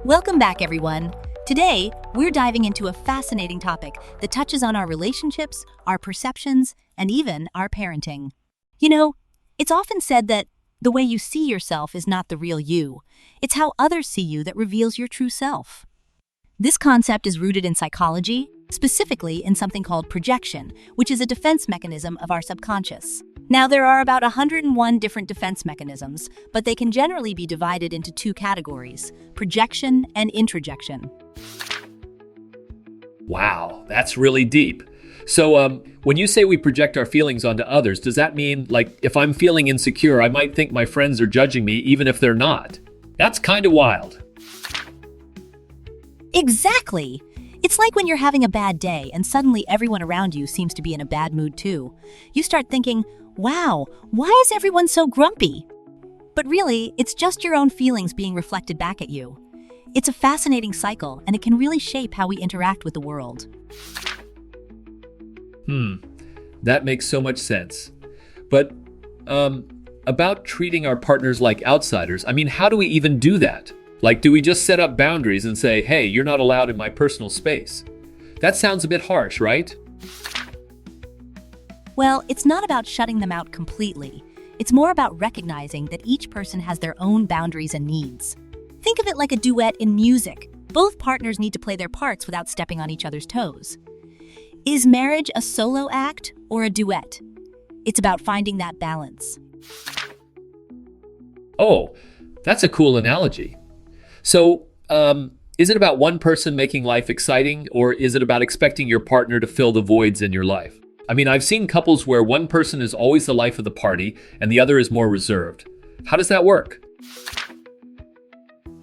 Welcome back, everyone. Today, we're diving into a fascinating topic that touches on our relationships, our perceptions, and even our parenting. You know, it's often said that the way you see yourself is not the real you. It's how others see you that reveals your true self. This concept is rooted in psychology, specifically in something called projection, which is a defense mechanism of our subconscious. Now, there are about 101 different defense mechanisms, but they can generally be divided into two categories: projection and introjection. Wow, that's really deep. So when you say we project our feelings onto others, does that mean, like, if I'm feeling insecure, I might think my friends are judging me even if they're not? That's kind of wild. Exactly! It's like when you're having a bad day and suddenly everyone around you seems to be in a bad mood too. You start thinking, wow, why is everyone so grumpy? But really, it's just your own feelings being reflected back at you. It's a fascinating cycle, and it can really shape how we interact with the world. That makes so much sense. But about treating our partners like outsiders, I mean, how do we even do that? Like, do we just set up boundaries and say, hey, you're not allowed in my personal space? That sounds a bit harsh, right? Well, it's not about shutting them out completely. It's more about recognizing that each person has their own boundaries and needs. Think of it like a duet in music. Both partners need to play their parts without stepping on each other's toes. Is marriage a solo act or a duet? It's about finding that balance. Oh, that's a cool analogy. So, is it about one person making life exciting, or is it about expecting your partner to fill the voids in your life? I mean, I've seen couples where one person is always the life of the party and the other is more reserved. How does that work?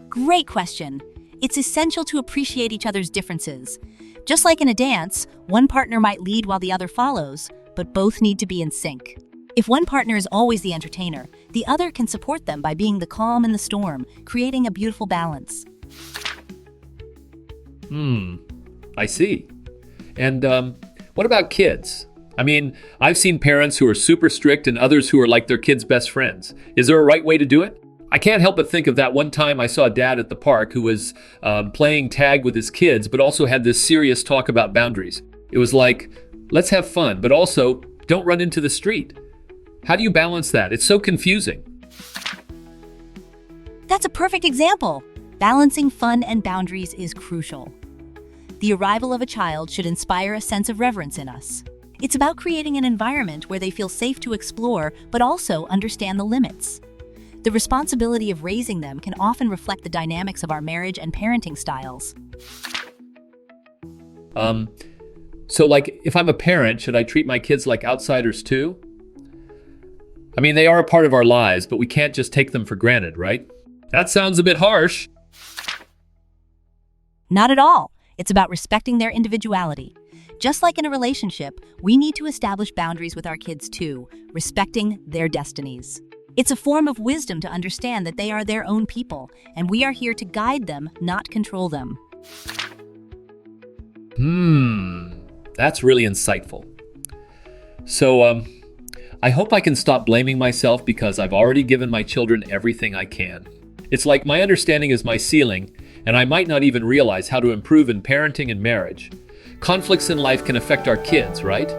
Great question. It's essential to appreciate each other's differences. Just like in a dance, one partner might lead while the other follows, but both need to be in sync. If one partner is always the entertainer, the other can support them by being the calm in the storm, creating a beautiful balance. I see. And what about kids? I mean, I've seen parents who are super strict and others who are like their kids' best friends. Is there a right way to do it? I can't help but think of that one time I saw a dad at the park who was playing tag with his kids, but also had this serious talk about boundaries. It was like, let's have fun, but also don't run into the street. How do you balance that? It's so confusing. That's a perfect example. Balancing fun and boundaries is crucial. The arrival of a child should inspire a sense of reverence in us. It's about creating an environment where they feel safe to explore, but also understand the limits. The responsibility of raising them can often reflect the dynamics of our marriage and parenting styles. So like, if I'm a parent, should I treat my kids like outsiders too? I mean, they are a part of our lives, but we can't just take them for granted, right? That sounds a bit harsh. Not at all. It's about respecting their individuality. Just like in a relationship, we need to establish boundaries with our kids too, respecting their destinies. It's a form of wisdom to understand that they are their own people, and we are here to guide them, not control them. That's really insightful. So, I hope I can stop blaming myself because I've already given my children everything I can. It's like my understanding is my ceiling, and I might not even realize how to improve in parenting and marriage. Conflicts in life can affect our kids, right?